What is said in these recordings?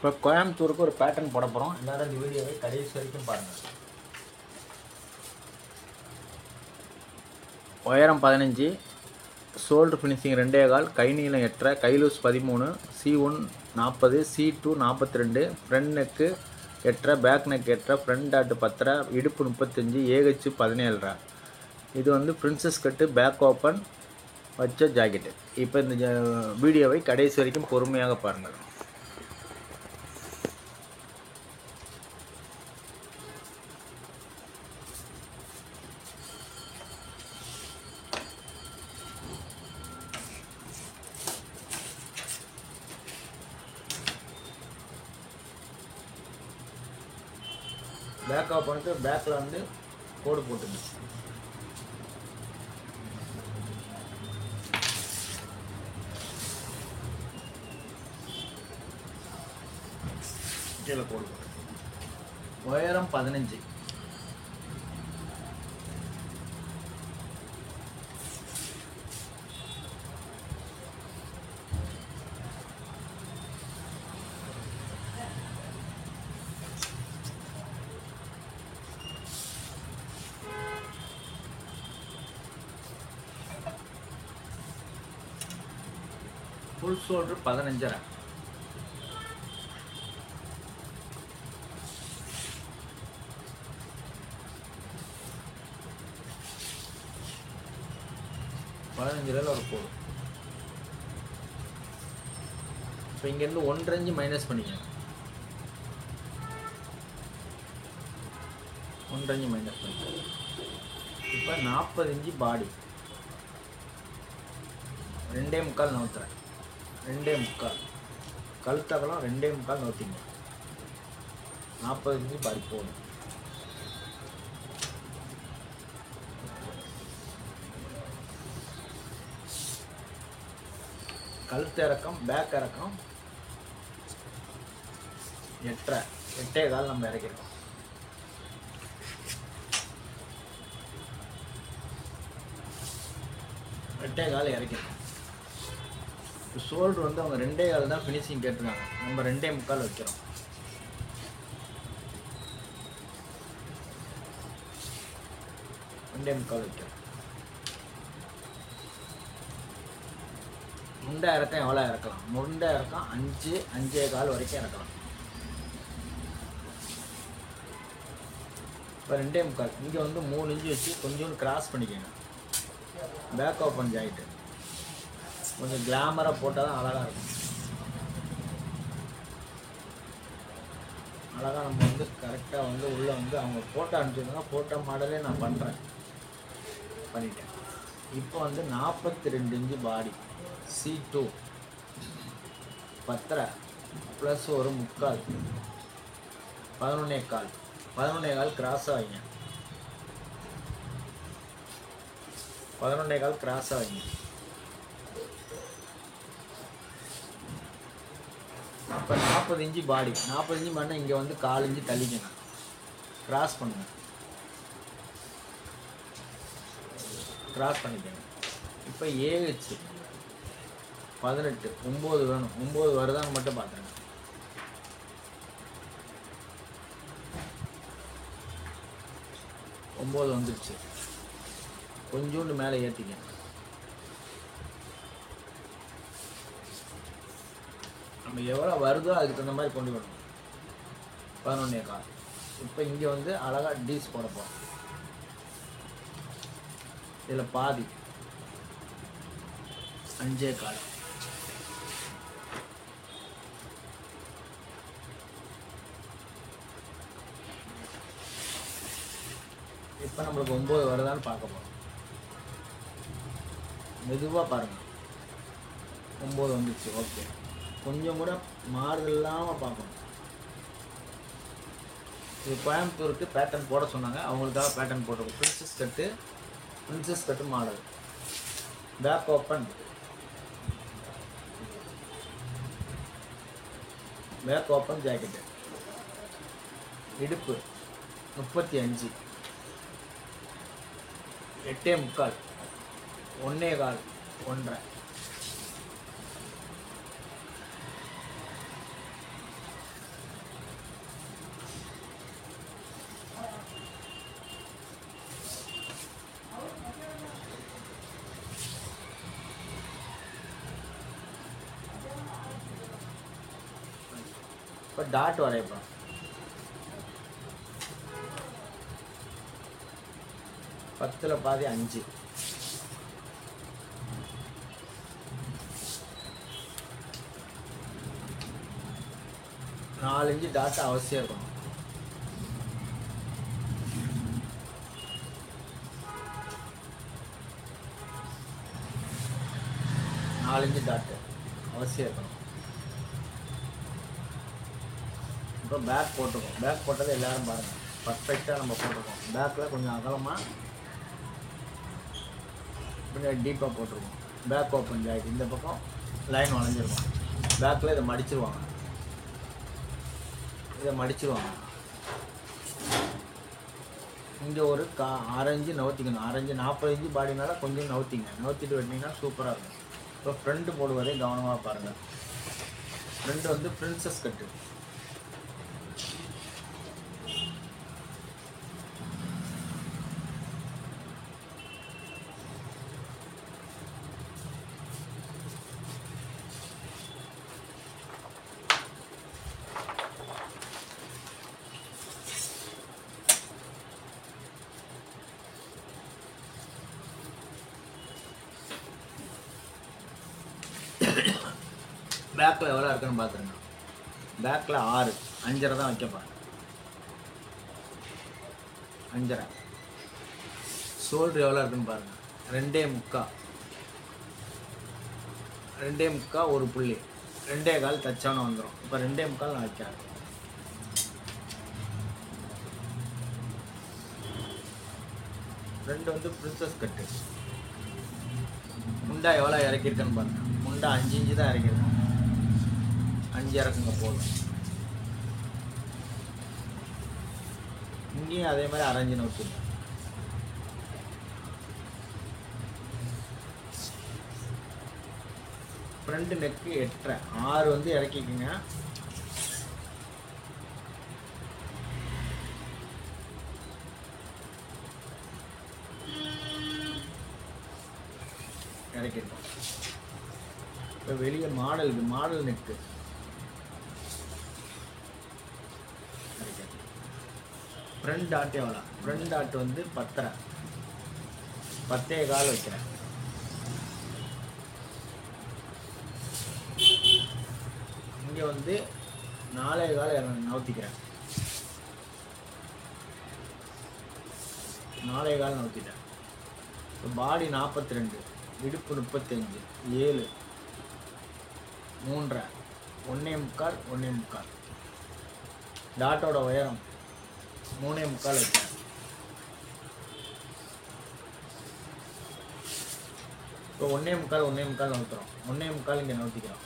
இப்போ கோயம்புத்தூருக்கு ஒரு பேட்டர்ன் போட போகிறோம். எல்லாரும் இந்த வீடியோவை கடைசி வரைக்கும் பாருங்கள். உயரம் 15, ஷோல்டர் ஃபினிஷிங் 2.25, கை நீளம் 8, கை loose 13, C1 40, C2 42, front neck 8, back neck 8, front dot 10, இடுப்பு 35, ஏஹெச் 17. இது வந்து பிரின்சஸ் கட்டு பேக் ஓப்பன் வச்ச ஜாக்கெட்டு. இப்போ இந்த வீடியோவை கடைசி வரைக்கும் பொறுமையாக பாருங்கள். பேக் ஓப்பனுக்கு பேக்கில் வந்து கோடு போட்டுங்க. கீழே கோடு போட்டு உயரம் 15, ஃபுல் ஷோல்டர் 15.5, ஒரு கோடு. இப்போ இங்கேருந்து 1.5 இன்ச்சு மைனஸ் பண்ணிக்கங்க. 1.5 இன்ச்சு மைனஸ் பண்ணிக்கோங்க. இப்போ 40 இன்ச்சு பாடி 2.25 நவுத்துறேன். 2.25 கழுத்தகலம் 2.25 நவுத்திங்க. 40 இன்ச்சு பாடி போகணும். கழுத்து இறக்கம் பேக் இறக்கம் 8.25 நம்ம இறக்கிருக்கோம். இறக்கிருக்கோம். ஷோல்டர் வந்து அவங்க 2.25 தான் ஃபினிஷிங் கேட்டிருக்காங்க. நம்ம 2.25 வைக்கிறோம். வைக்கிறோம். முண்டை இறக்கம் எவ்வளோ இறக்கலாம்? முண்டை இறக்கம் 5.25 வரைக்கும் இறக்கலாம். இப்போ 2.25 இங்கே வந்து 3 இன்ச்சு வச்சு கொஞ்சோண்டு கிராஸ் பண்ணிக்கோங்க. பேக் ஓப்பன் ஜாயிட்டு கொஞ்சம் கிளாமராக போட்டால் தான் அழகாக இருக்கும். அழகாக நம்ம வந்து கரெக்டாக வந்து உள்ளே வந்து அவங்க ஃபோட்டோ அனுப்பிச்சிருந்தாங்க. ஃபோட்டோ மாடலே நான் பண்ணிட்டேன். இப்போ வந்து 42 இன்ச்சு பாடி C2 10 ப்ளஸ் ஒரு 3/4 11.25 கிராஸாக வைங்க. 11.25 கிராஸாக வைங்க. அப்போ 40 இன்ச்சு பாடி 40 இன்ச்சு பண்ணால் இங்கே வந்து 4 இன்ச்சு தள்ளிக்கணும். கிராஸ் பண்ணுங்க. கிராஸ் பண்ணிக்கோங்க. இப்போ ஏஹெச் 18 9 வேணும். 9 வருதான்னு மட்டும் பார்த்துருங்க. 9 வந்துடுச்சு. கொஞ்சோண்டு மேலே ஏற்றிக்க. நம்ம எவ்வளோ வருதோ அதுக்கு தகுந்த மாதிரி கொண்டு வரணும். 11.25. இப்போ இங்கே வந்து அழகாக டீஸ் போட போகிறோம். இதில் பாதி 5.25. இப்போ நம்மளுக்கு 9 வருதான்னு பார்க்க போகிறோம். மெதுவாக பாருங்கள். 9 வந்துச்சு. ஓகே. கொஞ்சம் கூட மாறுதல் இல்லாமல் பார்க்கணும். இது கோயம்புத்தூருக்கு பேட்டர்ன் போட சொன்னாங்க. அவங்களுக்காக பேட்டர்ன் போட்டிருக்கோம். Princess cut model. Back open jacket. இடுப்பு 35, 8.25, 1.25, 1.5. இப்போ டாட் வரையப்போம். 10ல் பாதி 5. நாலு இன்ச்சு டாட் அவசியம் இருக்கணும். நாலு இன்ச்சு டாட்டு அவசியம் இருக்கணும். இப்போ பேக் போட்டிருக்கோம். பேக் போட்டதை எல்லோரும் பாருங்கள், பர்ஃபெக்டாக நம்ம போட்டிருக்கோம். பேக்கில் கொஞ்சம் அகலமாக கொஞ்சம் டீப்பாக போட்டிருக்கோம். பேக் ஓப்பன் ஜாக்கெட் இந்த பக்கம் லைன் வளைஞ்சிருக்கும். பேக்கில் இதை மடிச்சிருவாங்க. இங்கே ஒரு ஆரஞ்சு நவுத்திக்கணும். ஆரஞ்சு 40 இன்ச்சு பாடினால கொஞ்சம் நவுத்திட்டு வெட்டினீங்கன்னா சூப்பராக இருக்கும். இப்போ ஃப்ரண்ட்டு போடுவதே கவனமாக பாருங்கள். ஃப்ரண்ட் வந்து பிரின்சஸ் கட்டு. பேக்கில் எவ்வளோ இருக்குன்னு பார்த்துருங்க. பேக்கில் 6, 5.5 தான் வைக்க போகிறேன். 5.5. ஷோல்டர் எவ்வளோ இருக்குன்னு பாருங்கள். 2.25 ஒரு புள்ளி 2.25 தச்சானு வந்துடும். இப்போ 2.25 நான் வைக்கிறேன். ரெண்டு வந்து பிரின்சஸ் கட்டு. முண்டா எவ்வளோ இறக்கியிருக்கேன்னு பாருங்கள். முண்டா 5 இன்ச்சு தான் இறக்கியிருக்கோம். 5 இறக்குங்க போதும். இங்கேயும் அதே மாதிரி அரைஞ்சு நோக்கிங்க. ஃப்ரண்ட் நெக்கு 8.5, 6 வந்து இறக்கிக்குங்க. இறக்கிட்டோம். இப்போ வெளியே மாடல் நெக்கு ஃப்ரண்ட் டாட் எவ்வளோ? ஃப்ரண்ட் டாட் வந்து 10.5, 10.25 வைக்கிறேன். இங்கே வந்து 4.25 நவுத்திக்கிறேன். 4.25 நவுத்திட்டேன். இப்போ பாடி 42, இடுப்பு 35, 7, 3.5, 1.25, 1.25. டாட்டோட உயரம் 3.25 வைக்கிறேன். இப்போ 1.25 நவுத்துறோம். 1.25 இங்கே நவுத்திக்கிறோம்.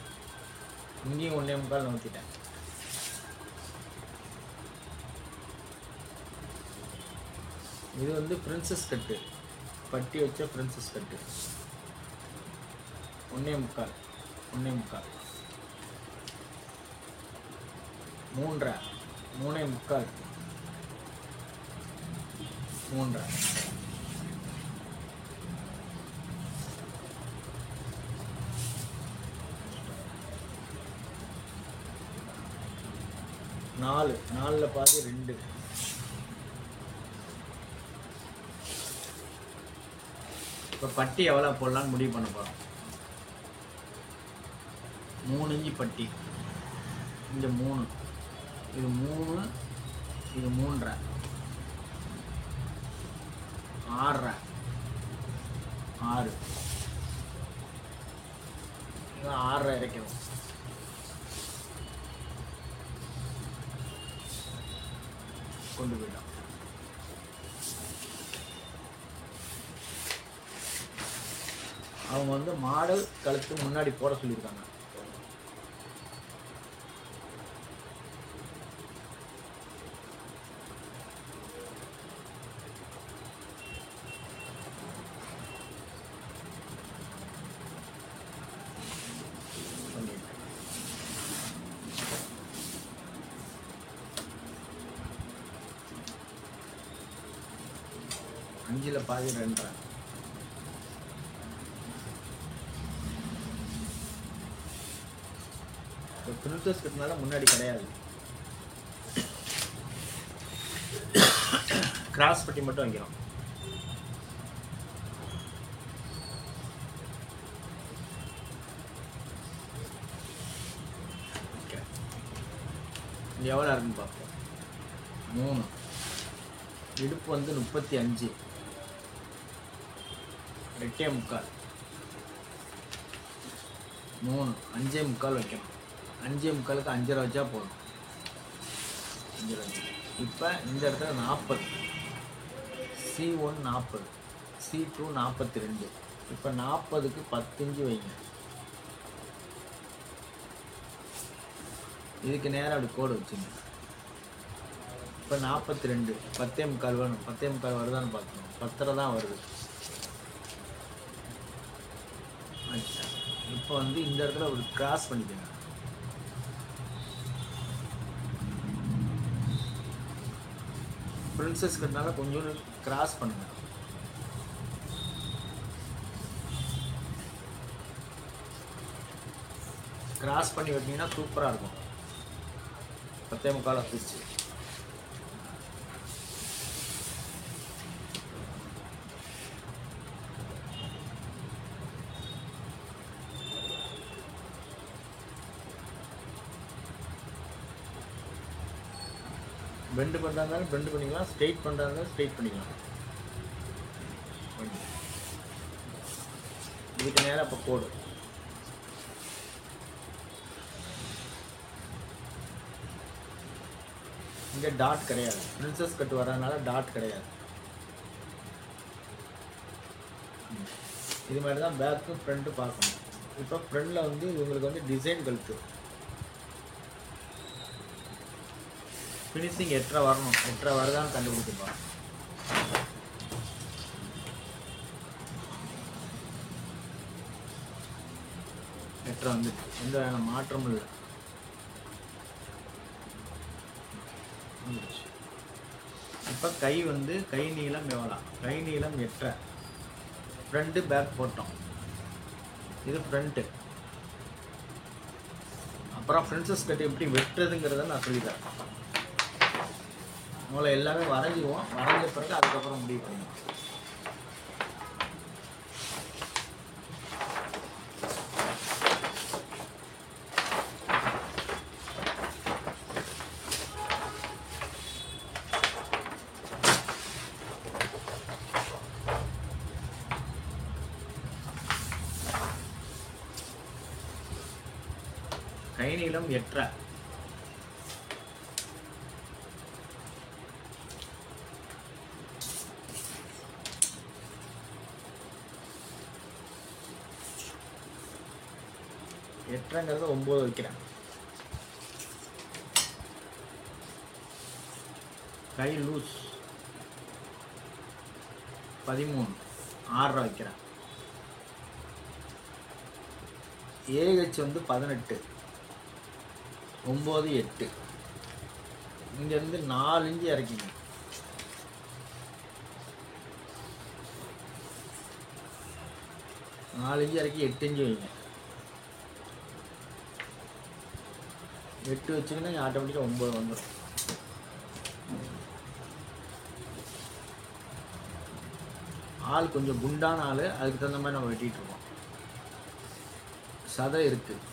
இங்கேயும் 1.25 நவுத்திட்டேன். இது வந்து பிரின்சஸ் கட்டு, பட்டி வச்ச பிரின்சஸ் கட்டு. 1.25, 1.25, 3.5, 3.25, 3.5. நாலில் பாதி 2. இப்போ பட்டி எவ்வளோ போடலான்னு முடிவு பண்ண போகிறோம். 3 இன்ச்சு பட்டி. இங்கே 3, இது 3, இது 3.5, 6.5, 6, இங்கே 6.5 இறக்கணும். கொண்டு போயிட்டோம். அவங்க வந்து மாடல் கழுத்து முன்னாடி போட சொல்லியிருக்காங்க. அஞ்சில் பாதி 2.5. பிரின்சஸ் கட்டுனால முன்னாடி கிடையாது. கிராஸ் பட்டி மட்டும் வைக்கிறோம். இது எவ்வளோ இருக்குன்னு பார்ப்போம். 3 இடுப்பு வந்து 35 8.75 3 5.75 வைக்கணும். 5.75க்கு 5.5 வச்சா போதும். 5.5. இப்போ இந்த இடத்துல 40 C1 40 C2 42. இப்போ 40க்கு 10 இன்ச்சு வைங்க. இதுக்கு நேரம் அப்படி கோடு வச்சுங்க. இப்போ 42 10.75 வேணும். 10.75 வருதான்னு பார்க்கணும். 10.5 தான் வருது. இப்போ வந்து இந்த இடத்துல ஒரு கிராஸ் பண்ணிக்கோங்க. பிரின்சஸ் கட்டினால கொஞ்சோண்டு கிராஸ் பண்ணுங்க. கிராஸ் பண்ணி வெட்டினீங்கன்னா சூப்பராக இருக்கும். 10.75 பிரிச்சு பெண்டு பண்ணுறாங்க, பெண்டு பண்ணிக்கலாம். ஸ்ட்ரெயிட் பண்ணுறாங்க, ஸ்ட்ரெயிட் பண்ணிக்கலாம். இதுக்கு நேரம் இப்போ கோடு. இங்கே டாட் கிடையாது. பிரின்சஸ் கட் வர்றதுனால டாட் கிடையாது. இது மாதிரி தான் பேக்கு ஃப்ரண்ட்டு பார்க்கணும். இப்போ ஃப்ரண்டில் வந்து இவங்களுக்கு வந்து டிசைன் கழுத்து ஃபினிஷிங் 8.5 வரணும். 8.5 வருதான்னு கண்டுபிடிச்சிருப்பாங்க. வந்து எந்த வேணும் மாற்றமும் இல்லை. இப்போ கை வந்து கை நீளம் எவ்வளோ? கை நீளம் 8.5. ஃப்ரண்ட்டு பேக் போட்டோம். இது ஃப்ரண்ட்டு. அப்புறம் பிரின்சஸ் கட் எப்படி வெட்டுறதுங்கிறத நான் சொல்லித்தரேன். உங்களை எல்லாமே வரைஞ்சிடுவோம். வரைஞ்ச பிறகு அதுக்கப்புறம் முடிவு பண்ணுவோம். கை நீளம் 8.5. எட்டரைங்கிறது 9 வைக்கிறேன். கை லூஸ் 13 6.5 வைக்கிறேன். ஏஹெச் வந்து 18 9 8. இங்கேருந்து 4 இன்ச்சு இறக்கிங்க. 4 இன்ச்சு இறக்கி 8 இன்ச்சு வைங்க. 8 வச்சிங்கன்னா ஆட்டோமேட்டிக்காக 9 வந்துடும். ஆள் கொஞ்சம் குண்டான ஆள், அதுக்கு தகுந்த மாதிரி நம்ம வெட்டிகிட்டு இருக்கோம். சதை இருக்குது.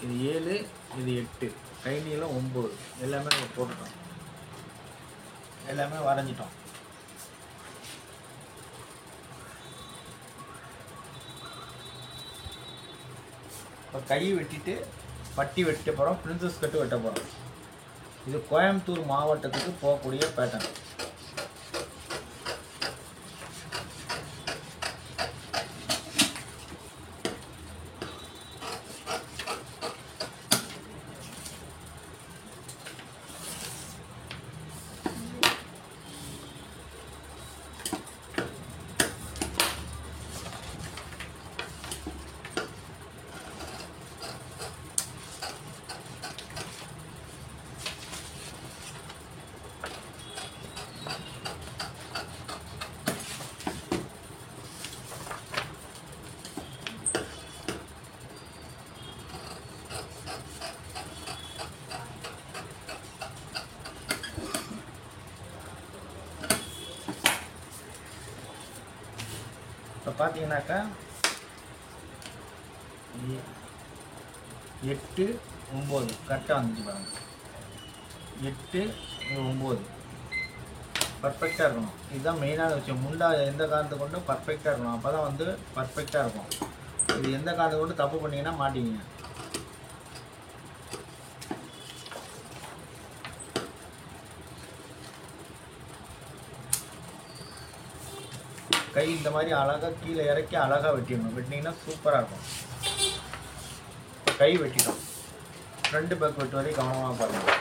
இது 7 இது 8. கை நீளம் 9. எல்லாமே நம்ம போட்டுட்டோம். எல்லாமே வரைஞ்சிட்டோம். இப்போ கை வெட்டிட்டு பட்டி வெட்ட போகிறோம். பிரின்சஸ் கட்டு வெட்ட போகிறோம். இது கோயம்புத்தூர் மாவட்டத்துக்கு போகக்கூடிய பேட்டர்ன். பார்த்தீங்கன்னாக்கா 8 9 கரெக்டாக வந்துச்சு பாருங்கள். 8 9 பர்ஃபெக்டாக இருக்கணும். இதுதான் மெயினான விஷயம். முண்டா எந்த காரணத்தை கொண்டு பர்ஃபெக்டாக இருக்கணும். அப்போ தான் வந்து பர்ஃபெக்டாக இருக்கும். இது எந்த காரணத்தை கொண்டு தப்பு பண்ணிங்கன்னா மாட்டிங்க. கை இந்த மாதிரி அழகாக கீழே இறக்கி அழகாக வெட்டிடணும். வெட்டினீங்கன்னா சூப்பராக இருக்கும். கை வெட்டிட்டோம். ஃப்ரண்ட் பேக் வெட்டு வரைக்கும் கவனமாக பாருங்கள்.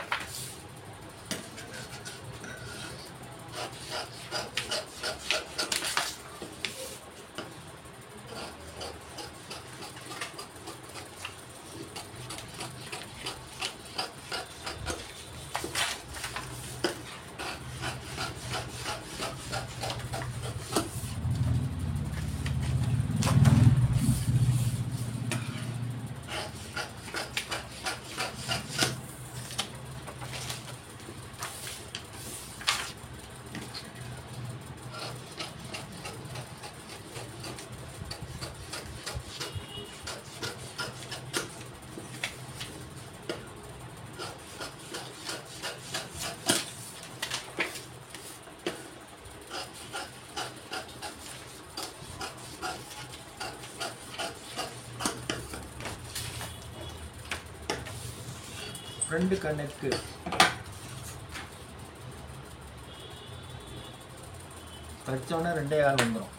ஃப்ரண்ட் கண்ணுக்கு கடிச்சோடனே 2 கால் வந்துடும்.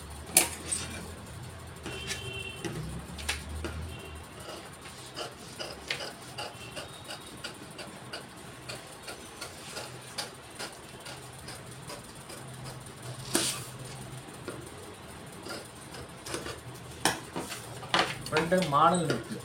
ஃப்ரண்ட் மாடல் இருக்கு.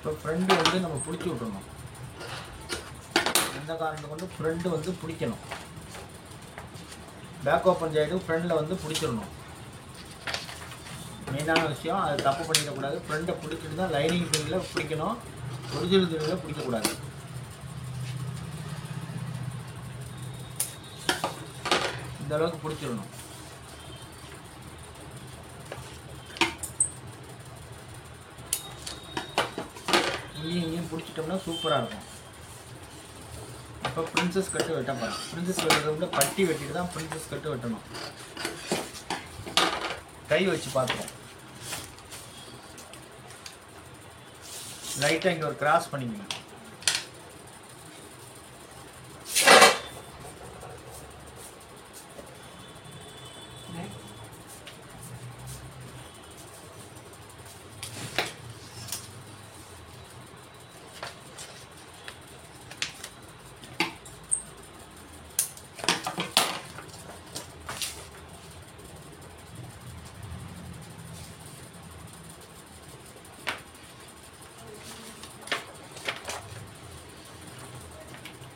இப்போ ஃப்ரெண்டு வந்து நம்ம பிடிச்சி விட்டுறணும். எந்த காரணத்தை கொண்டு ஃப்ரெண்டு வந்து பிடிக்கணும். பேக் ஓப்பன் சைடு ஃப்ரெண்டில் வந்து பிடிச்சிடணும். மெயினான விஷயம். அதை தப்பு பண்ணிடக்கூடாது. ஃப்ரெண்டை பிடிச்சிட்டு தான் லைனிங் துணியில் பிடிக்கணும். ஒரிஜினல் துணியில் பிடிக்கக்கூடாது. இந்த அளவுக்கு பிடிச்சிடணும். இங்கேயும் பிடிச்சிட்டோம்னா சூப்பராக இருக்கும். இப்போ பிரின்சஸ் கட்டு வெட்ட போகிறேன். பிரின்சஸ் வெட்டுறத விட பட்டி வெட்டிட்டு தான் பிரின்சஸ் கட்டு வெட்டணும். கை வச்சு பார்த்துருவோம். லைட்டாக இங்கே ஒரு கிராஸ் பண்ணிக்கணும்.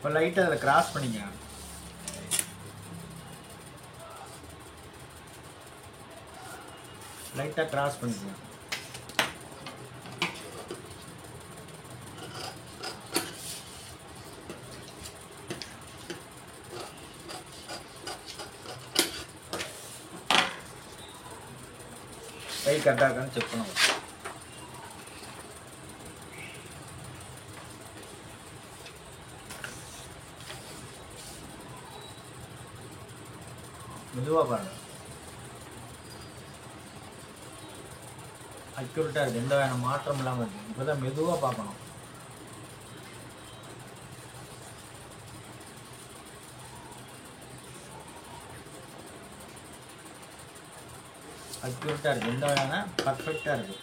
இப்போ லைட்டாக அதில் கிராஸ் பண்ணிங்க. லைட்டாக கிராஸ் பண்ணிக்கங்க. கை கரெக்டாக இருக்கான்னு செக் பண்ணுவோம். மெதுவாக பாருங்கள். அக்யூரேட்டாக இருக்குது. எந்த வேணும் மாற்றம் இல்லாமல் இருக்குது. இப்போ தான் மெதுவாக பார்க்கணும். அக்யூரேட்டாக இருக்குது. எந்த வேணும் பர்ஃபெக்டாக இருக்குது.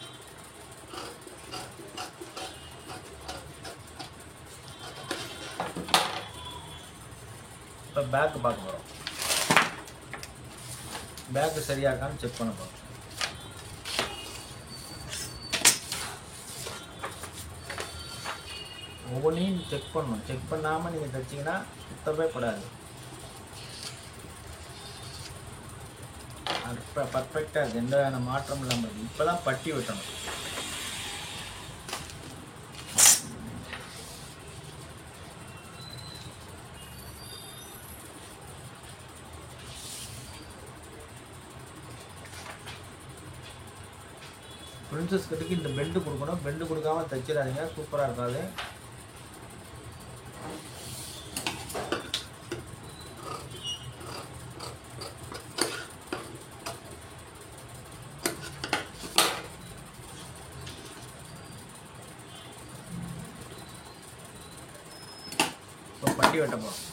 இப்போ பேக்கு பார்க்க போகிறோம். பேக்கு சரியாக இருக்கான்னு செக் பண்ண போகிறோம். ஒவ்வொன்றையும் செக் பண்ணணும். செக் பண்ணாமல் நீங்கள் தைச்சிங்கன்னா சுத்தமே படாது. இப்போ பர்ஃபெக்டாக இருக்குது, எந்த மாற்றம் இல்லாமல் இருக்குது. இப்போ தான் பட்டி வெட்டணும். பிரின்சஸ் கட்டுக்கு இந்த பெண்டு கொடுக்கணும். பெண்டு கொடுக்காம தைச்சிடாதீங்க, சூப்பராக இருக்காது. இப்போ பட்டி வெட்ட போகிறோம்.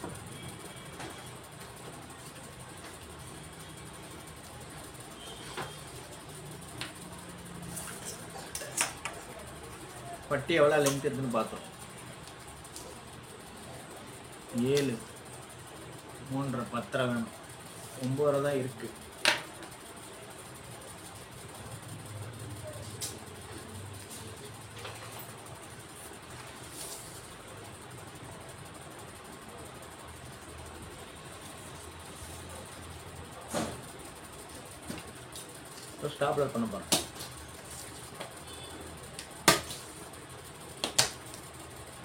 பட்டி எவ்வளோ லென்த் இருக்குன்னு பார்த்தோம். 7 3.5 10 வேணும். 9 தான் இருக்குது. இப்போ ஸ்டாப்லர் பண்ண போகிறோம்.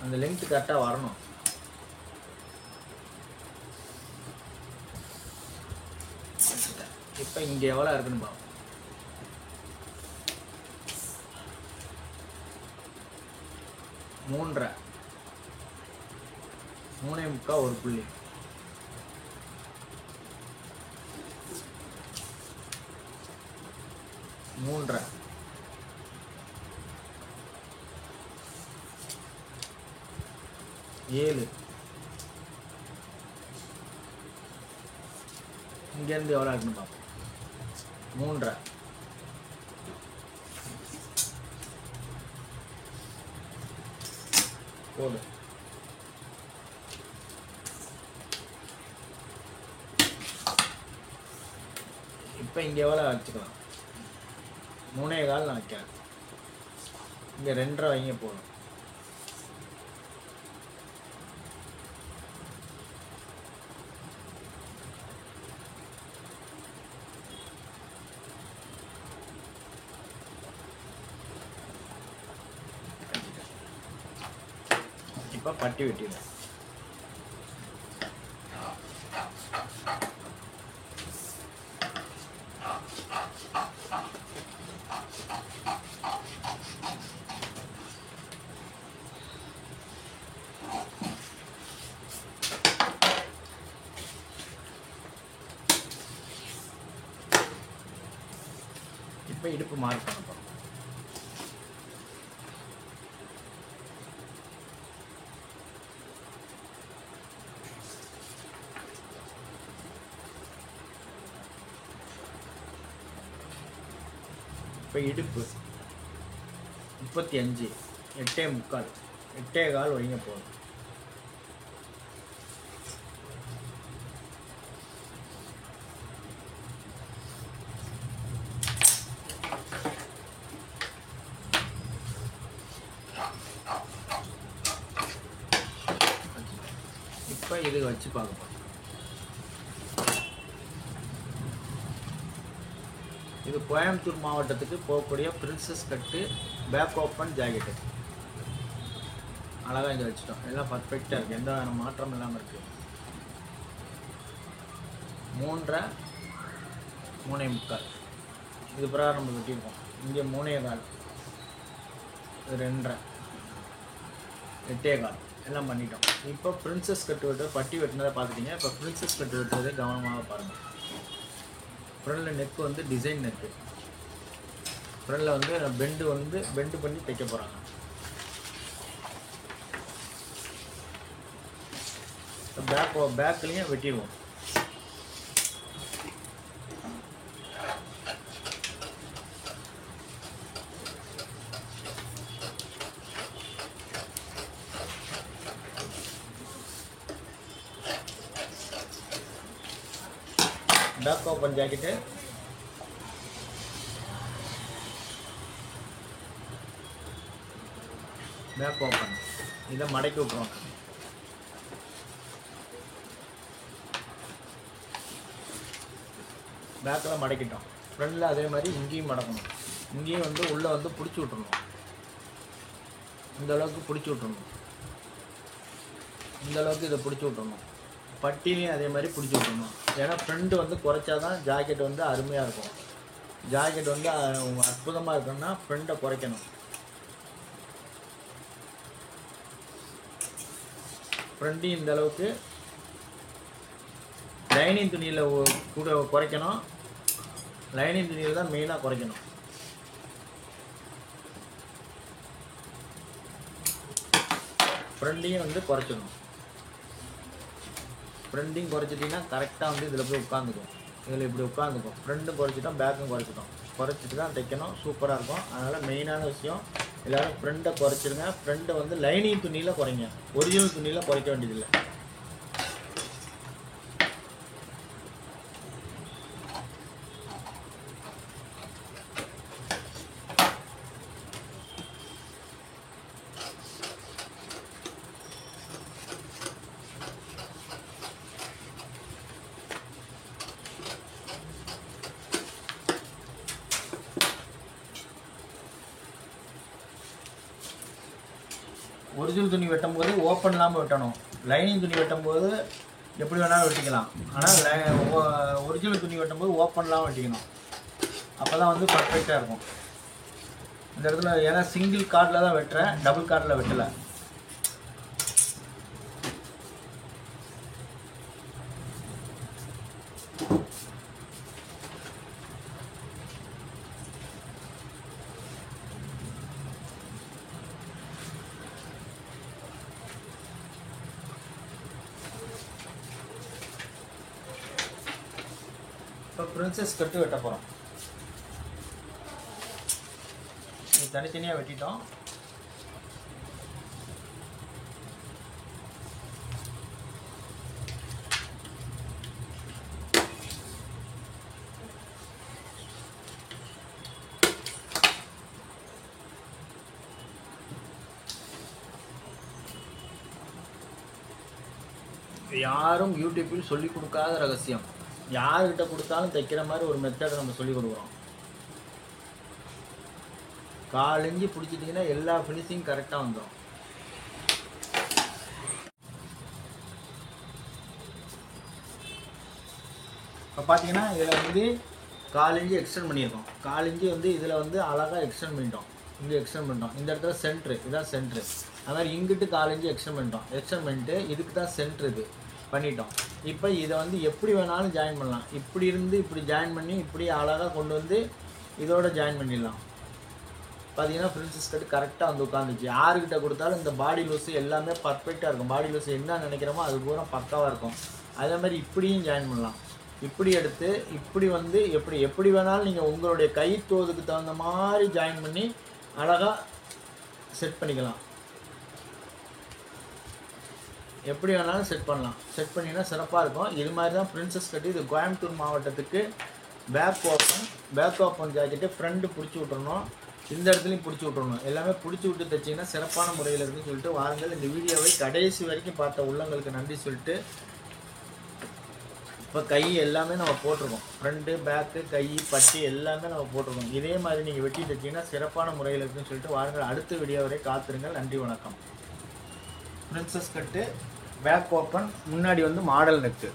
அந்த லென்த் கரெக்டாக வரணும். இப்போ இங்கே எவ்வளோ இருக்குன்னு பார்ப்போம். 3.5 3.25 ஒரு புள்ளி. 3.5 7 இங்கேருந்து எவ்வளோ இருக்குன்னு பார்ப்போம். 3.5 போடு. இப்போ இங்கே எவ்வளோ வச்சுக்கலாம். 3.25 நான் வைக்கிறேன். இங்கே 2.5 வைங்க போதும். இப்போ பட்டி வெட்டிடுவேன். இப்போ இடுப்பு மார்க் பண்ண போகிறோம். இப்போ இடுப்பு 35 8.25 8.25 வைங்க போதும். இப்போ இது வச்சு பார்க்க போகிறோம். இது கோயம்புத்தூர் மாவட்டத்துக்கு போகக்கூடிய princess cut back open jacket. அழகாக இங்கே வச்சுட்டோம். எல்லாம் பர்ஃபெக்டாக இருக்குது, எந்த மாற்றம் இல்லாமல் இருக்குது. 3.5 3.25 இது பிரகாரம் நம்ம வெட்டியிருக்கோம். இங்கே 3.25 இது 2.5 8.25 எல்லாம் பண்ணிட்டோம். இப்போ பிரின்சஸ் கட்டு வெட்டு பட்டி வெட்டினதை பார்த்துட்டீங்க. இப்போ பிரின்சஸ் கட்டு வெட்டுறதே கவனமாக பாருங்கள். ஃப்ரண்டில் நெக்கு வந்து டிசைன் நெக்கு. ஃப்ரண்டில் வந்து பெண்டு பண்ணி தைக்க போகிறாங்க. பேக்லேயும் வெட்டிடுவோம். Back open jacket, back open. இதை மடக்கி விட்டுருவோம். பேக்கில் மடக்கிட்டோம். ஃப்ரண்டில் அதே மாதிரி இங்கேயும் மடக்கணும். இங்கேயும் வந்து உள்ளே வந்து பிடிச்சி விட்டுருணும். இந்த அளவுக்கு பிடிச்சி விட்டுருணும். இந்த அளவுக்கு இதை பிடிச்சி விட்டுறணும். பட்டிலையும் அதே மாதிரி பிடிச்சி விட்டுறணும். ஏன்னா ஃப்ரண்ட் வந்து குறைச்சாதான் ஜாக்கெட் வந்து அருமையாக இருக்கும். ஜாக்கெட் வந்து அற்புதமாக இருக்குன்னா ஃப்ரண்ட்டை குறைக்கணும். ஃப்ரண்ட்டையும் இந்த அளவுக்கு லைனிங் துணியில் கூட குறைக்கணும். லைனிங் துணியில் தான் மெயினாக குறைக்கணும். ஃப்ரண்ட்டையும் வந்து குறைச்சிடணும். ஃப்ரண்ட்டையும் குறைச்சிட்டிங்கன்னா கரெக்டாக வந்து இதில் போய் உட்காந்துக்கும். இதில் இப்படி உட்காந்துக்கும். ஃப்ரண்ட்டும் குறைச்சிட்டோம், பேக்கும் குறைச்சிட்டோம். குறைச்சிட்டு தான் தைக்கணும். சூப்பராக இருக்கும். அதனால் மெயினான விஷயம் எல்லோரும் ஃப்ரண்ட்டை குறைச்சிருங்க. ஃப்ரண்ட்டை வந்து லைனிங் துணியில் குறைங்க. ஒரிஜினல் துணியில் குறைக்க வேண்டியதில்லை. ஒரிஜினல் துணி வெட்டும்போது ஓப்பன் இல்லாமல் வெட்டணும். லைனிங் துணி வெட்டும்போது எப்படி வேணாலும் வெட்டிக்கலாம். ஆனால் ஒரிஜினல் துணி வெட்டும்போது ஓப்பன் இல்லாமல் வெட்டிக்கணும். அப்போ தான் வந்து பர்ஃபெக்டாக இருக்கும். இந்த இடத்துல ஏன்னா சிங்கிள் கார்டில் தான் வெட்டுறேன், டபுள் கார்டில் வெட்டலை. இப்போ பிரின்சஸ் கட்டு வெட்ட போகிறோம். இது தனித்தனியாக வெட்டிட்டோம். யாரும் யூடியூப்பில் சொல்லிக் கொடுக்காத ரகசியம். யார்கிட்ட கொடுத்தாலும் தைக்கிற மாதிரி ஒரு மெத்தடை நம்ம சொல்லிக் கொடுக்குறோம். 4 இன்ச்சு பிடிச்சிட்டிங்கன்னா எல்லா ஃபினிஷிங் கரெக்டாக வந்துடும். இப்போ பார்த்தீங்கன்னா இதில் வந்து 4 இன்ச்சு எக்ஸ்டெண்ட் பண்ணியிருக்கோம். 4 இன்ச்சு வந்து இதில் வந்து அழகாக எக்ஸ்டெண்ட் பண்ணிட்டோம். இங்கே எக்ஸ்டெண்ட் பண்ணிட்டோம். இந்த இடத்துல சென்ட்ரு, இதுதான் சென்ட்ரு. அது மாதிரி இங்கிட்டு 4 இன்ச்சு எக்ஸ்டெண்ட் பண்ணிட்டோம். எக்ஸ்டெண்ட் பண்ணிட்டு இதுக்கு தான் சென்ட்ரு இது பண்ணிட்டோம். இப்போ இதை வந்து எப்படி வேணாலும் ஜாயின் பண்ணலாம். இப்படி இருந்து இப்படி ஜாயின் பண்ணி இப்படி அழகாக கொண்டு வந்து இதோட ஜாயின் பண்ணிடலாம். பார்த்தீங்கன்னா பிரின்சஸ் கட்டு கரெக்டாக வந்து உட்காந்துச்சு. யாருக்கிட்ட கொடுத்தாலும் இந்த பாடி லூஸு எல்லாமே பர்ஃபெக்டாக இருக்கும். பாடி லூஸு என்ன நினைக்கிறோமோ அது பூரா பக்காவாக இருக்கும். அதே மாதிரி இப்படியும் ஜாயின் பண்ணலாம். இப்படி எடுத்து இப்படி வந்து எப்படி வேணாலும் நீங்கள் உங்களுடைய கை தோதுக்கு தகுந்த மாதிரி ஜாயின் பண்ணி அழகாக செட் பண்ணிக்கலாம். எப்படி வேணாலும் செட் பண்ணலாம். செட் பண்ணிங்கன்னா சிறப்பாக இருக்கும். இது மாதிரி தான் பிரின்சஸ் கட்டு. இது கோயம்புத்தூர் மாவட்டத்துக்கு பேக் ஓப்பன் ஜாக்கெட்டு ஃப்ரண்ட்டு பிடிச்சி விட்டுறணும். இந்த இடத்துலையும் பிடிச்சி விட்டுறணும். எல்லாமே பிடிச்சி விட்டு தைச்சிங்கன்னா சிறப்பான முறையில் இருக்குன்னு சொல்லிட்டு வாருங்கள். இந்த வீடியோவை கடைசி வரைக்கும் பார்த்த உள்ளங்களுக்கு நன்றி சொல்லிட்டு, இப்போ கை எல்லாமே நம்ம போட்டிருக்கோம். ஃப்ரண்ட்டு, பேக்கு, கை, பட்டி எல்லாமே நம்ம போட்டிருக்கோம். இதே மாதிரி நீங்கள் வெட்டி தைச்சிங்கன்னா சிறப்பான முறையில் இருக்குன்னு சொல்லிட்டு வாருங்கள். அடுத்த வீடியோ வரை காத்திருங்கள். நன்றி, வணக்கம். பிரின்சஸ் கட்டு பேக் ஓப்பன், முன்னாடி வந்து மாடல் நெக்கு.